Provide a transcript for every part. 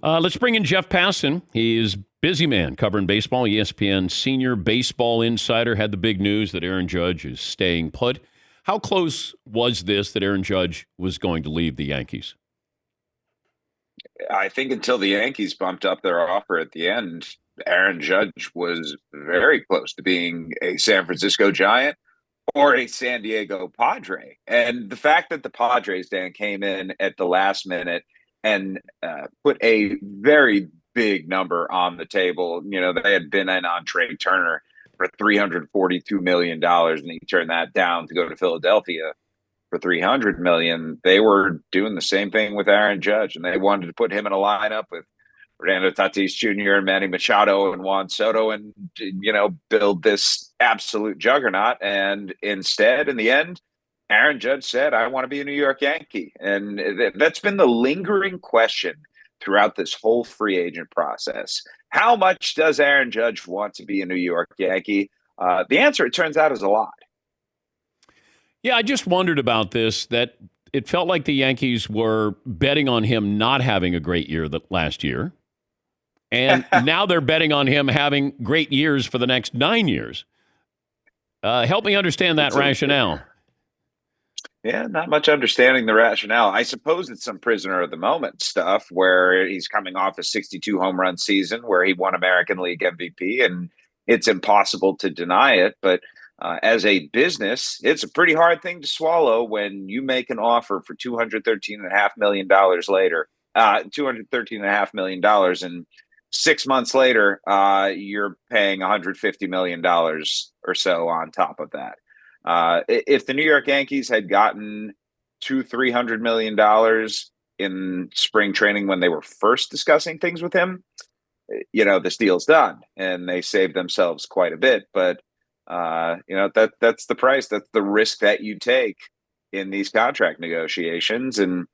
Let's bring in Jeff Passan. He is busy man covering baseball. ESPN senior baseball insider had the big news that Aaron Judge is staying put. How close was this that Aaron Judge was going to leave the Yankees? I think until the Yankees bumped up their offer at the end, Aaron Judge was very close to being a San Francisco Giant or a San Diego Padre. And the fact that the Padres, Dan, came in at the last minute and put a very big number on the table. They had been in on Trey Turner for $342 million, and he turned that down to go to Philadelphia for 300 million. They were doing the same thing with Aaron Judge, and they wanted to put him in a lineup with Fernando Tatis Jr. and Manny Machado and Juan Soto, and build this absolute juggernaut. And instead, in the end, Aaron Judge said, "I want to be a New York Yankee," and that's been the lingering question throughout this whole free agent process. How much does Aaron Judge want to be a New York Yankee? The answer, it turns out, is a lot. Yeah, I just wondered about this, that it felt like the Yankees were betting on him not having a great year last year. And now they're betting on him having great years for the next 9 years. Help me understand that rationale. Yeah, not much understanding the rationale. I suppose it's some prisoner of the moment stuff where he's coming off a 62 home run season where he won American League MVP, and it's impossible to deny it. But as a business, it's a pretty hard thing to swallow when you make an offer for $213.5 million later, $213.5 million, and 6 months later, you're paying $150 million or so on top of that. If the New York Yankees had gotten $300 million in spring training when they were first discussing things with him, this deal's done, and they saved themselves quite a bit. But that's the price. That's the risk that you take in these contract negotiations. And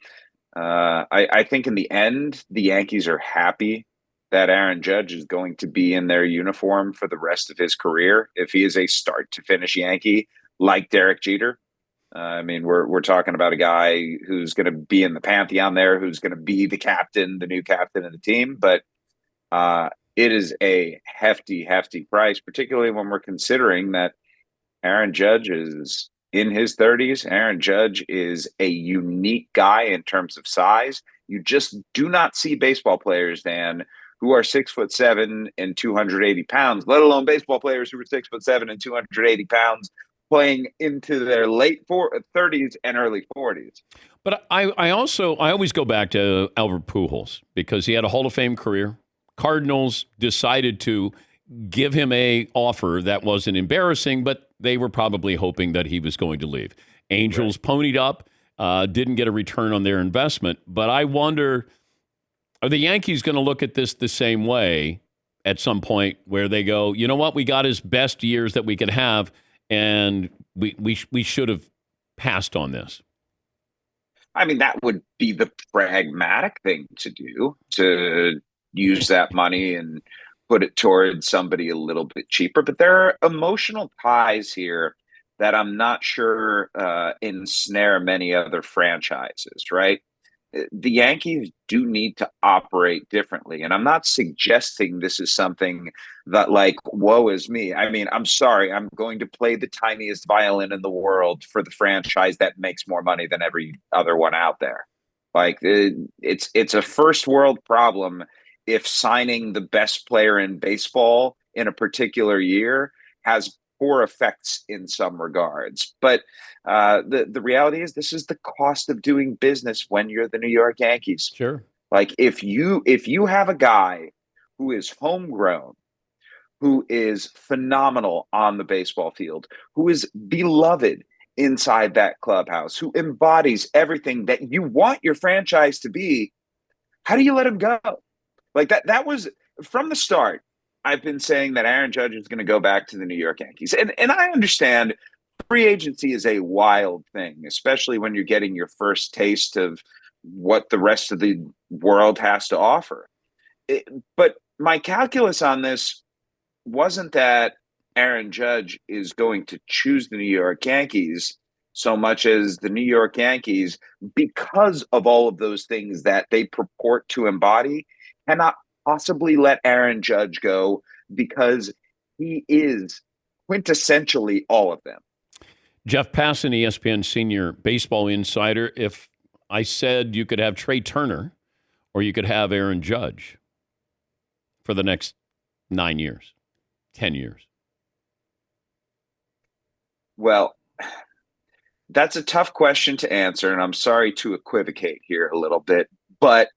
I think in the end, the Yankees are happy that Aaron Judge is going to be in their uniform for the rest of his career if he is a start to finish Yankee, like Derek Jeter. I mean, we're talking about a guy who's going to be in the pantheon there, who's going to be the captain, the new captain of the team. But it is a hefty, hefty price, particularly when we're considering that Aaron Judge is in his 30s. Aaron Judge is a unique guy in terms of size. You just do not see baseball players, Dan, who are 6'7" and 280 pounds, let alone baseball players who are 6'7" and 280 pounds playing into their late 30s and early 40s. But I always go back to Albert Pujols because he had a Hall of Fame career. Cardinals decided to give him a offer that wasn't embarrassing, but they were probably hoping that he was going to leave. Angels ponied up, didn't get a return on their investment. But I wonder, are the Yankees going to look at this the same way at some point where they go, you know what, we got his best years that we could have, and we should have passed on this? I mean, that would be the pragmatic thing to do, to use that money and put it towards somebody a little bit cheaper. But there are emotional ties here that I'm not sure ensnare many other franchises, right? The Yankees do need to operate differently. And I'm not suggesting this is something that, like, woe is me. I mean, I'm sorry, I'm going to play the tiniest violin in the world for the franchise that makes more money than every other one out there. Like, it's a first world problem if signing the best player in baseball in a particular year has poor effects in some regards. But the reality is, this is the cost of doing business when you're the New York Yankees. Sure. Like, if you have a guy who is homegrown, who is phenomenal on the baseball field, who is beloved inside that clubhouse, who embodies everything that you want your franchise to be, how do you let him go? Like, that was from the start. I've been saying that Aaron Judge is going to go back to the New York Yankees. And I understand free agency is a wild thing, especially when you're getting your first taste of what the rest of the world has to offer. But my calculus on this wasn't that Aaron Judge is going to choose the New York Yankees so much as the New York Yankees, because of all of those things that they purport to embody, cannot possibly let Aaron Judge go because he is quintessentially all of them. Jeff Passan, ESPN senior baseball insider. If I said you could have Trey Turner or you could have Aaron Judge for the next 9 years, 10 years. Well, that's a tough question to answer, and I'm sorry to equivocate here a little bit, but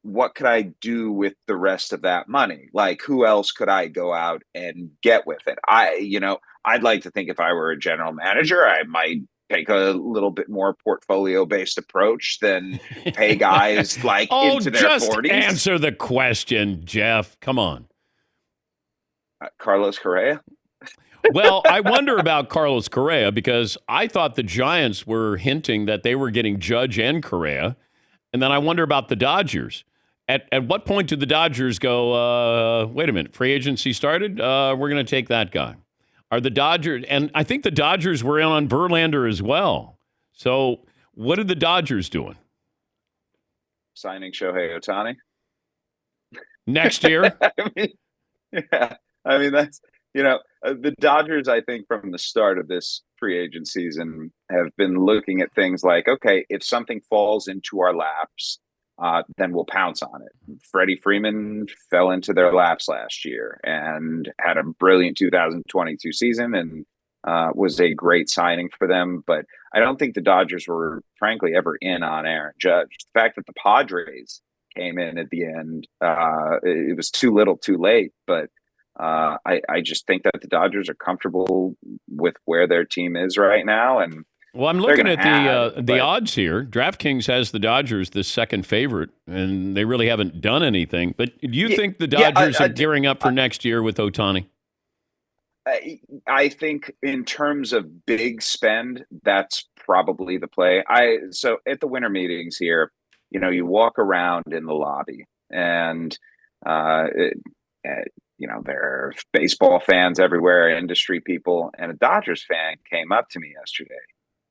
what could I do with the rest of that money? Like, who else could I go out and get with it? I'd like to think if I were a general manager, I might take a little bit more portfolio based approach than pay guys like Oh, into their just 40s. answer the question, Jeff. Come on. Carlos Correa. Well, I wonder about Carlos Correa because I thought the Giants were hinting that they were getting Judge and Correa. And then I wonder about the Dodgers. At what point do the Dodgers go, wait a minute, free agency started? We're going to take that guy. Are the Dodgers, and I think the Dodgers were in on Verlander as well. So what are the Dodgers doing? Signing Shohei Ohtani. Next year? I mean, that's, the Dodgers, I think, from the start of this free agent season have been looking at things like, okay, if something falls into our laps, then we'll pounce on it. Freddie Freeman fell into their laps last year and had a brilliant 2022 season and was a great signing for them. But I don't think the Dodgers were, frankly, ever in on Aaron Judge. The fact that the Padres came in at the end, it was too little too late. But I just think that the Dodgers are comfortable with where their team is right now. And well, I'm looking at the odds here. DraftKings has the Dodgers the second favorite, and they really haven't done anything. But do you think the Dodgers are gearing up for next year with Ohtani? I think in terms of big spend, that's probably the play. So at the winter meetings here, you walk around in the lobby, and there are baseball fans everywhere, industry people, and a Dodgers fan came up to me yesterday.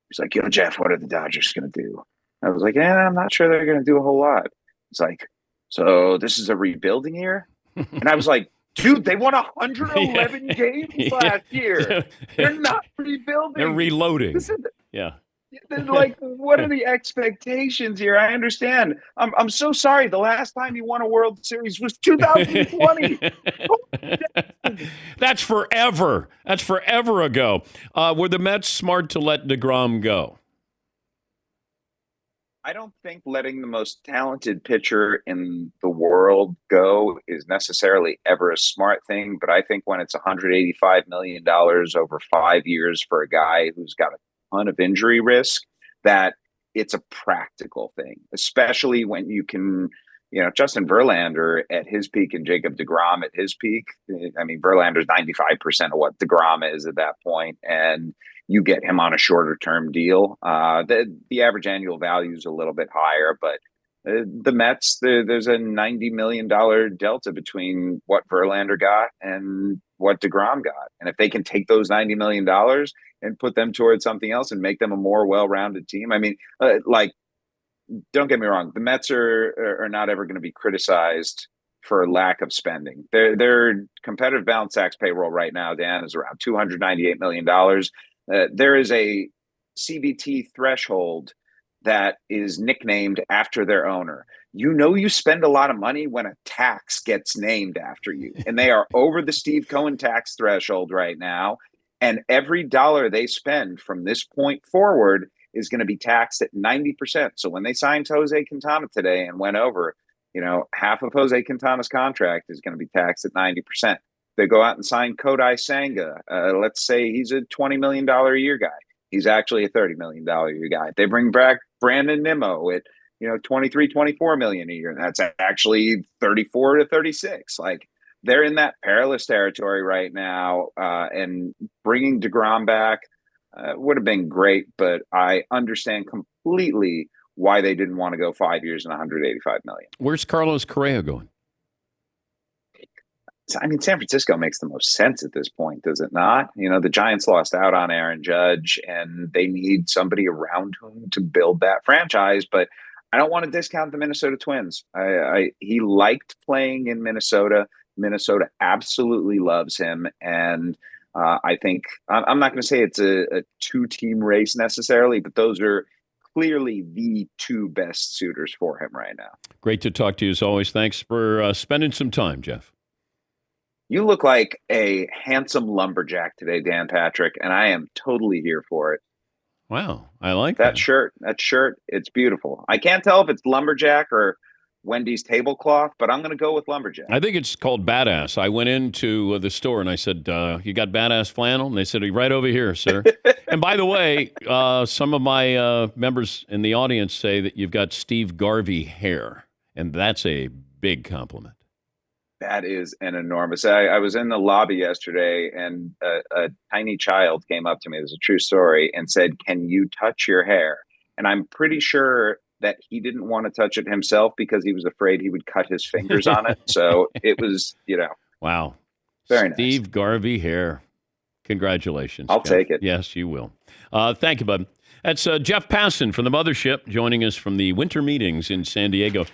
He's like, "Yo, Jeff, what are the Dodgers going to do?" I was like, "Yeah, I'm not sure they're going to do a whole lot." He's like, "So this is a rebuilding year?" And I was like, "Dude, they won 111 games last year. They're not rebuilding. They're reloading." Yeah. Like, what are the expectations here? I understand. I'm so sorry. The last time you won a World Series was 2020. That's forever. That's forever ago. Were the Mets smart to let DeGrom go? I don't think letting the most talented pitcher in the world go is necessarily ever a smart thing. But I think when it's $185 million over 5 years for a guy who's got a ton of injury risk, that it's a practical thing, especially when you can, Justin Verlander at his peak and Jacob deGrom at his peak. I mean, Verlander's 95% of what deGrom is at that point, and you get him on a shorter term deal. The average annual value is a little bit higher, but the Mets, there's a $90 million delta between what Verlander got and what deGrom got. And if they can take those $90 million and put them towards something else and make them a more well-rounded team. I mean, don't get me wrong. The Mets are not ever going to be criticized for lack of spending. Their competitive balance tax payroll right now, Dan, is around $298 million. There is a CBT threshold that is nicknamed after their owner. You spend a lot of money when a tax gets named after you. And they are over the Steve Cohen tax threshold right now. And every dollar they spend from this point forward is going to be taxed at 90%. So when they signed Jose Quintana today and went over, half of Jose Quintana's contract is going to be taxed at 90%. They go out and sign Kodai Senga. Let's say he's a $20 million a year guy. He's actually a $30 million a year guy. They bring back Brandon Nimmo at, 23, 24 million a year. That's actually 34 to 36. Like, they're in that perilous territory right now. And bringing DeGrom back would have been great, but I understand completely why they didn't want to go 5 years and 185 million. Where's Carlos Correa going? I mean, San Francisco makes the most sense at this point, does it not? The Giants lost out on Aaron Judge, and they need somebody around whom to build that franchise. But I don't want to discount the Minnesota Twins. He liked playing in Minnesota. Minnesota absolutely loves him, and I think I'm not going to say it's a two-team race necessarily, but those are clearly the two best suitors for him right now. Great to talk to you as always. Thanks for spending some time, Jeff. You look like a handsome lumberjack today, Dan Patrick, and I am totally here for it. Wow, I like that shirt. That shirt, it's beautiful. I can't tell if it's lumberjack or Wendy's tablecloth, but I'm going to go with lumberjack. I think it's called badass. I went into the store and I said, you got badass flannel? And they said, right over here, sir. And by the way, some of my members in the audience say that you've got Steve Garvey hair, and that's a big compliment. That is an enormous. I was in the lobby yesterday, and a tiny child came up to me. It was a true story, and said, "Can you touch your hair?" And I'm pretty sure that he didn't want to touch it himself because he was afraid he would cut his fingers on it. So it was, wow, very nice. Steve Garvey hair. Congratulations. I'll take it. Yes, you will. Thank you, bud. That's Jeff Passan from the Mothership joining us from the winter meetings in San Diego.